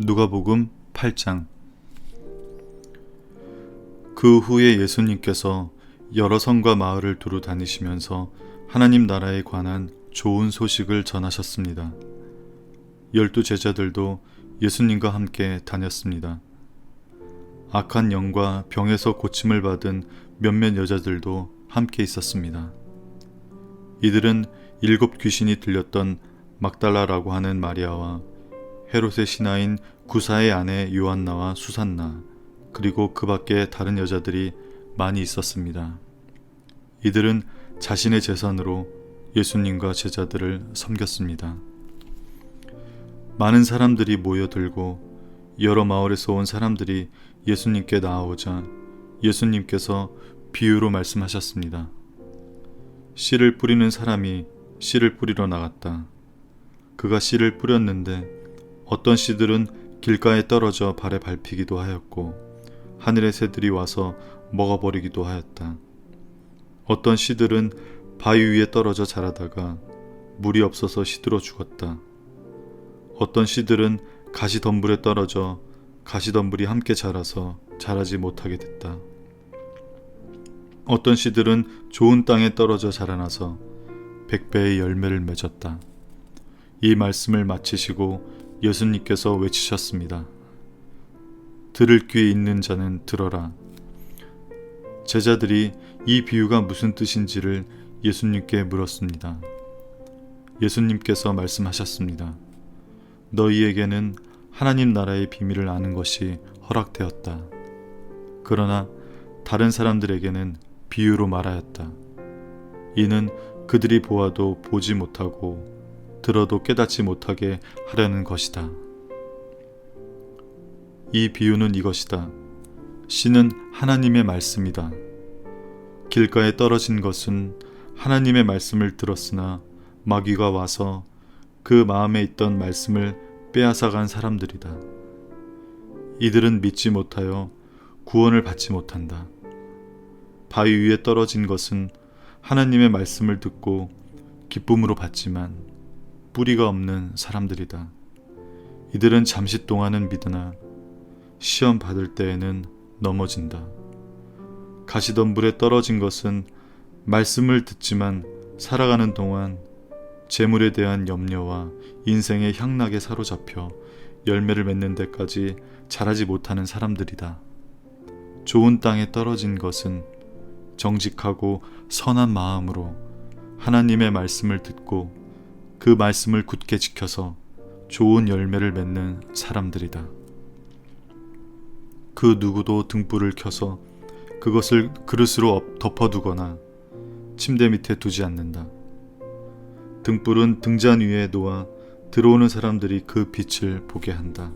누가복음 8장. 그 후에 예수님께서 여러 성과 마을을 두루 다니시면서 하나님 나라에 관한 좋은 소식을 전하셨습니다. 12 제자들도 예수님과 함께 다녔습니다. 악한 영과 병에서 고침을 받은 몇몇 여자들도 함께 있었습니다. 이들은 7 귀신이 들렸던 막달라라고 하는 마리아와 헤롯의 신하인 구사의 아내 요한나와 수산나, 그리고 그 밖에 다른 여자들이 많이 있었습니다. 이들은 자신의 재산으로 예수님과 제자들을 섬겼습니다. 많은 사람들이 모여들고 여러 마을에서 온 사람들이 예수님께 나아오자 예수님께서 비유로 말씀하셨습니다. 씨를 뿌리는 사람이 씨를 뿌리러 나갔다. 그가 씨를 뿌렸는데 어떤 씨들은 길가에 떨어져 발에 밟히기도 하였고 하늘의 새들이 와서 먹어버리기도 하였다. 어떤 씨들은 바위 위에 떨어져 자라다가 물이 없어서 시들어 죽었다. 어떤 씨들은 가시덤불에 떨어져 가시덤불이 함께 자라서 자라지 못하게 됐다. 어떤 씨들은 좋은 땅에 떨어져 자라나서 100배의 열매를 맺었다. 이 말씀을 마치시고 예수님께서 외치셨습니다. 들을 귀 있는 자는 들어라. 제자들이 이 비유가 무슨 뜻인지를 예수님께 물었습니다. 예수님께서 말씀하셨습니다. 너희에게는 하나님 나라의 비밀을 아는 것이 허락되었다. 그러나 다른 사람들에게는 비유로 말하였다. 이는 그들이 보아도 보지 못하고 들어도 깨닫지 못하게 하려는 것이다. 이 비유는 이것이다. 씨는 하나님의 말씀이다. 길가에 떨어진 것은 하나님의 말씀을 들었으나 마귀가 와서 그 마음에 있던 말씀을 빼앗아간 사람들이다. 이들은 믿지 못하여 구원을 받지 못한다. 바위 위에 떨어진 것은 하나님의 말씀을 듣고 기쁨으로 받지만 뿌리가 없는 사람들이다. 이들은 잠시 동안은 믿으나 시험 받을 때에는 넘어진다. 가시덤불에 떨어진 것은 말씀을 듣지만 살아가는 동안 재물에 대한 염려와 인생의 향락에 사로잡혀 열매를 맺는 데까지 자라지 못하는 사람들이다. 좋은 땅에 떨어진 것은 정직하고 선한 마음으로 하나님의 말씀을 듣고 그 말씀을 굳게 지켜서 좋은 열매를 맺는 사람들이다. 그 누구도 등불을 켜서 그것을 그릇으로 덮어두거나 침대 밑에 두지 않는다. 등불은 등잔 위에 놓아 들어오는 사람들이 그 빛을 보게 한다.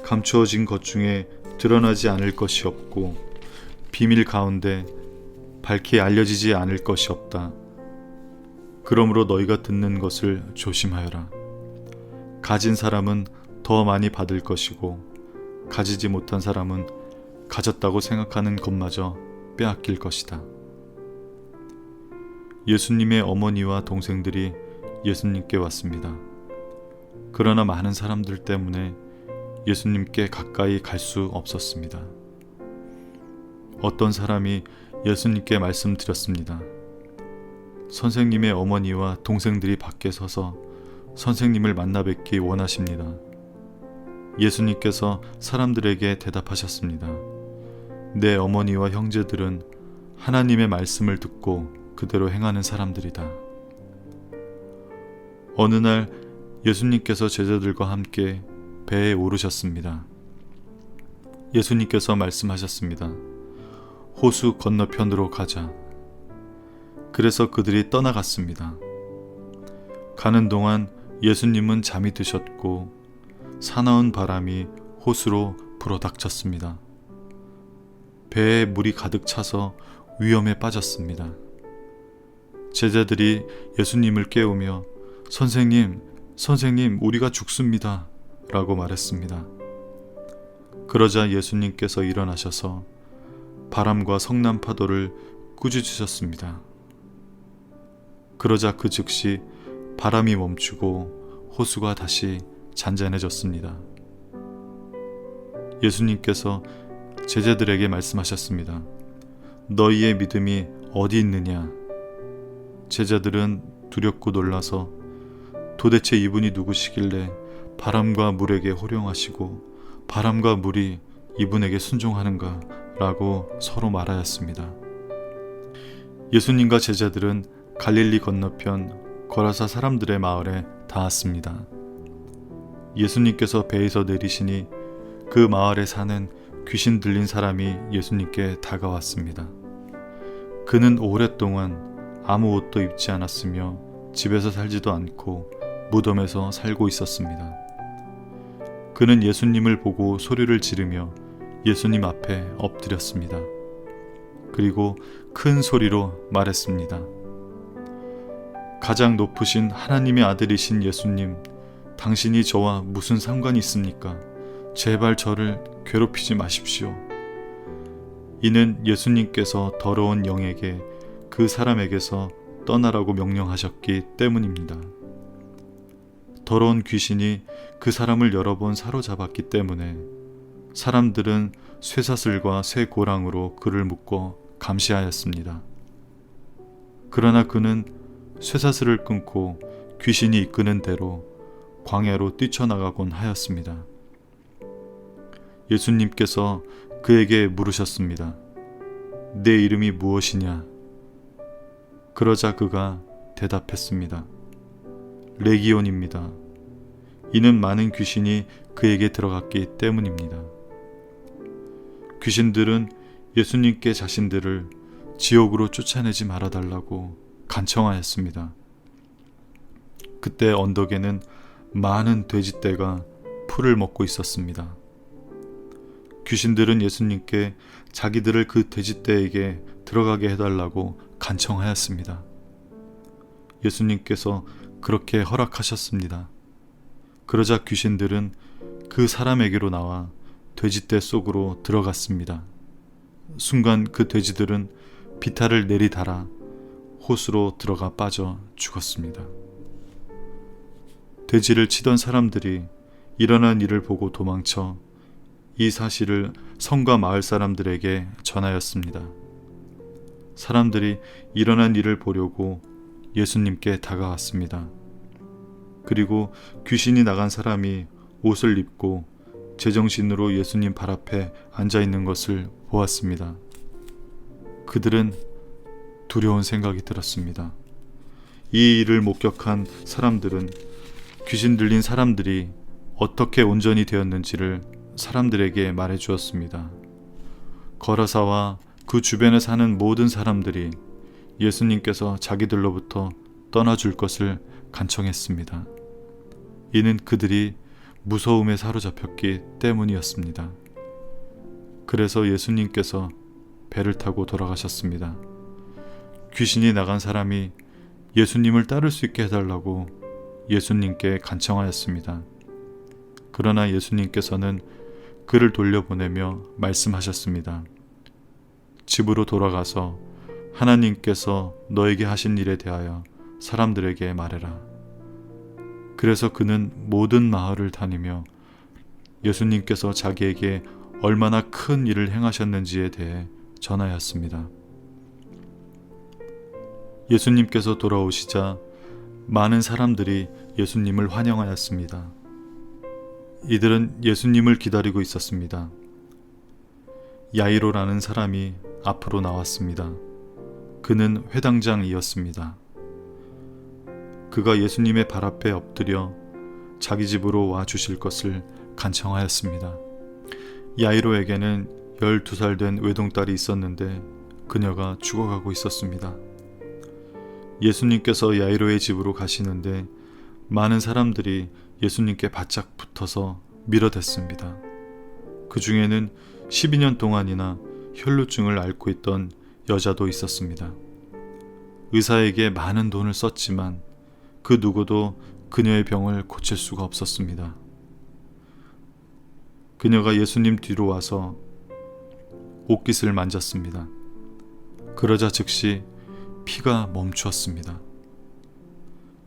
감추어진 것 중에 드러나지 않을 것이 없고 비밀 가운데 밝히 알려지지 않을 것이 없다. 그러므로 너희가 듣는 것을 조심하여라. 가진 사람은 더 많이 받을 것이고 가지지 못한 사람은 가졌다고 생각하는 것마저 빼앗길 것이다. 예수님의 어머니와 동생들이 예수님께 왔습니다. 그러나 많은 사람들 때문에 예수님께 가까이 갈 수 없었습니다. 어떤 사람이 예수님께 말씀드렸습니다. 선생님의 어머니와 동생들이 밖에 서서 선생님을 만나 뵙기 원하십니다. 예수님께서 사람들에게 대답하셨습니다. 내 어머니와 형제들은 하나님의 말씀을 듣고 그대로 행하는 사람들이다. 어느 날 예수님께서 제자들과 함께 배에 오르셨습니다. 예수님께서 말씀하셨습니다. 호수 건너편으로 가자. 그래서 그들이 떠나갔습니다. 가는 동안 예수님은 잠이 드셨고 사나운 바람이 호수로 불어닥쳤습니다. 배에 물이 가득 차서 위험에 빠졌습니다. 제자들이 예수님을 깨우며 선생님, 우리가 죽습니다 라고 말했습니다. 그러자 예수님께서 일어나셔서 바람과 성난 파도를 꾸짖으셨습니다. 그러자 그 즉시 바람이 멈추고 호수가 다시 잔잔해졌습니다. 예수님께서 제자들에게 말씀하셨습니다. 너희의 믿음이 어디 있느냐? 제자들은 두렵고 놀라서 도대체 이분이 누구시길래 바람과 물에게 호령하시고 바람과 물이 이분에게 순종하는가? 라고 서로 말하였습니다. 예수님과 제자들은 갈릴리 건너편 거라사 사람들의 마을에 닿았습니다. 예수님께서 배에서 내리시니 그 마을에 사는 귀신 들린 사람이 예수님께 다가왔습니다. 그는 오랫동안 아무 옷도 입지 않았으며 집에서 살지도 않고 무덤에서 살고 있었습니다. 그는 예수님을 보고 소리를 지르며 예수님 앞에 엎드렸습니다. 그리고 큰 소리로 말했습니다. 가장 높으신 하나님의 아들이신 예수님, 당신이 저와 무슨 상관이 있습니까? 제발 저를 괴롭히지 마십시오. 이는 예수님께서 더러운 영에게 그 사람에게서 떠나라고 명령하셨기 때문입니다. 더러운 귀신이 그 사람을 여러 번 사로잡았기 때문에 사람들은 쇠사슬과 쇠고랑으로 그를 묶어 감시하였습니다. 그러나 그는 쇠사슬을 끊고 귀신이 이끄는 대로 광야로 뛰쳐나가곤 하였습니다. 예수님께서 그에게 물으셨습니다. 내 이름이 무엇이냐? 그러자 그가 대답했습니다. 레기온입니다. 이는 많은 귀신이 그에게 들어갔기 때문입니다. 귀신들은 예수님께 자신들을 지옥으로 쫓아내지 말아달라고 간청하였습니다. 그때 언덕에는 많은 돼지떼가 풀을 먹고 있었습니다. 귀신들은 예수님께 자기들을 그 돼지떼에게 들어가게 해달라고 간청하였습니다. 예수님께서 그렇게 허락하셨습니다. 그러자 귀신들은 그 사람에게로 나와 돼지떼 속으로 들어갔습니다. 순간 그 돼지들은 비탈을 내리달아 호수로 들어가 빠져 죽었습니다. 돼지를 치던 사람들이 일어난 일을 보고 도망쳐 이 사실을 성과 마을 사람들에게 전하였습니다. 사람들이 일어난 일을 보려고 예수님께 다가왔습니다. 그리고 귀신이 나간 사람이 옷을 입고 제정신으로 예수님 발 앞에 앉아 있는 것을 보았습니다. 그들은 두려운 생각이 들었습니다. 이 일을 목격한 사람들은 귀신 들린 사람들이 어떻게 온전히 되었는지를 사람들에게 말해 주었습니다. 거라사와 그 주변에 사는 모든 사람들이 예수님께서 자기들로부터 떠나줄 것을 간청했습니다. 이는 그들이 무서움에 사로잡혔기 때문이었습니다. 그래서 예수님께서 배를 타고 돌아가셨습니다. 귀신이 나간 사람이 예수님을 따를 수 있게 해달라고 예수님께 간청하였습니다. 그러나 예수님께서는 그를 돌려보내며 말씀하셨습니다. 집으로 돌아가서 하나님께서 너에게 하신 일에 대하여 사람들에게 말해라. 그래서 그는 모든 마을을 다니며 예수님께서 자기에게 얼마나 큰 일을 행하셨는지에 대해 전하였습니다. 예수님께서 돌아오시자 많은 사람들이 예수님을 환영하였습니다. 이들은 예수님을 기다리고 있었습니다. 야이로라는 사람이 앞으로 나왔습니다. 그는 회당장이었습니다. 그가 예수님의 발 앞에 엎드려 자기 집으로 와 주실 것을 간청하였습니다. 야이로에게는 12살 된 외동딸이 있었는데 그녀가 죽어가고 있었습니다. 예수님께서 야이로의 집으로 가시는데 많은 사람들이 예수님께 바짝 붙어서 밀어댔습니다. 그 중에는 12년 동안이나 혈루증을 앓고 있던 여자도 있었습니다. 의사에게 많은 돈을 썼지만 그 누구도 그녀의 병을 고칠 수가 없었습니다. 그녀가 예수님 뒤로 와서 옷깃을 만졌습니다. 그러자 즉시 피가 멈추었습니다.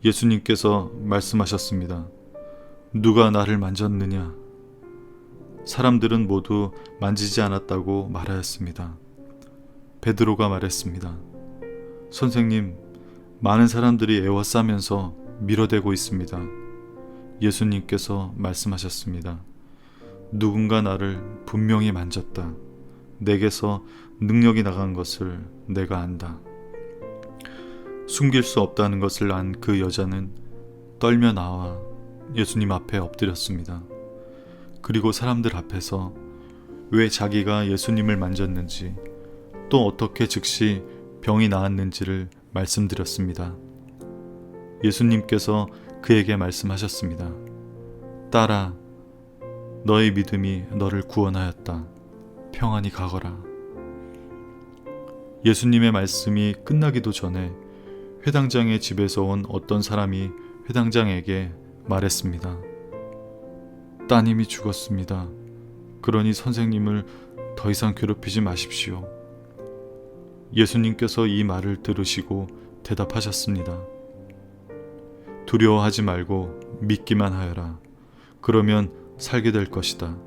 예수님께서 말씀하셨습니다. 누가 나를 만졌느냐? 사람들은 모두 만지지 않았다고 말하였습니다. 베드로가 말했습니다. 선생님, 많은 사람들이 에워싸면서 밀어대고 있습니다. 예수님께서 말씀하셨습니다. 누군가 나를 분명히 만졌다. 내게서 능력이 나간 것을 내가 안다. 숨길 수 없다는 것을 안 그 여자는 떨며 나와 예수님 앞에 엎드렸습니다. 그리고 사람들 앞에서 왜 자기가 예수님을 만졌는지, 또 어떻게 즉시 병이 나았는지를 말씀드렸습니다. 예수님께서 그에게 말씀하셨습니다. 딸아, 너의 믿음이 너를 구원하였다. 평안히 가거라. 예수님의 말씀이 끝나기도 전에 회당장의 집에서 온 어떤 사람이 회당장에게 말했습니다. 따님이 죽었습니다. 그러니 선생님을 더 이상 괴롭히지 마십시오. 예수님께서 이 말을 들으시고 대답하셨습니다. 두려워하지 말고 믿기만 하여라. 그러면 살게 될 것이다.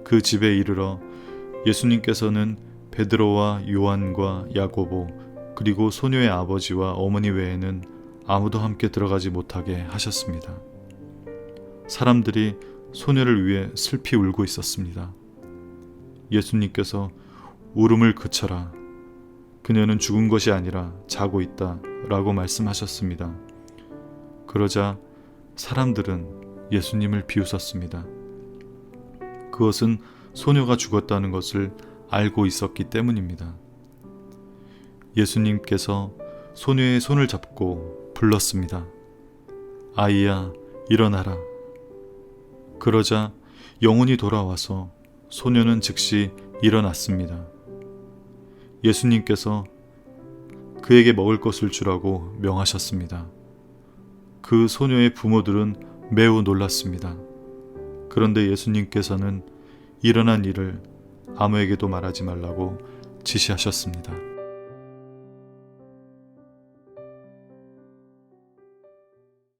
그 집에 이르러 예수님께서는 베드로와 요한과 야고보 그리고 소녀의 아버지와 어머니 외에는 아무도 함께 들어가지 못하게 하셨습니다. 사람들이 소녀를 위해 슬피 울고 있었습니다. 예수님께서 울음을 그쳐라. 그녀는 죽은 것이 아니라 자고 있다 라고 말씀하셨습니다. 그러자 사람들은 예수님을 비웃었습니다. 그것은 소녀가 죽었다는 것을 알고 있었기 때문입니다. 예수님께서 소녀의 손을 잡고 불렀습니다. 아이야, 일어나라. 그러자 영혼이 돌아와서 소녀는 즉시 일어났습니다. 예수님께서 그에게 먹을 것을 주라고 명하셨습니다. 그 소녀의 부모들은 매우 놀랐습니다. 그런데 예수님께서는 일어난 일을 아무에게도 말하지 말라고 지시하셨습니다.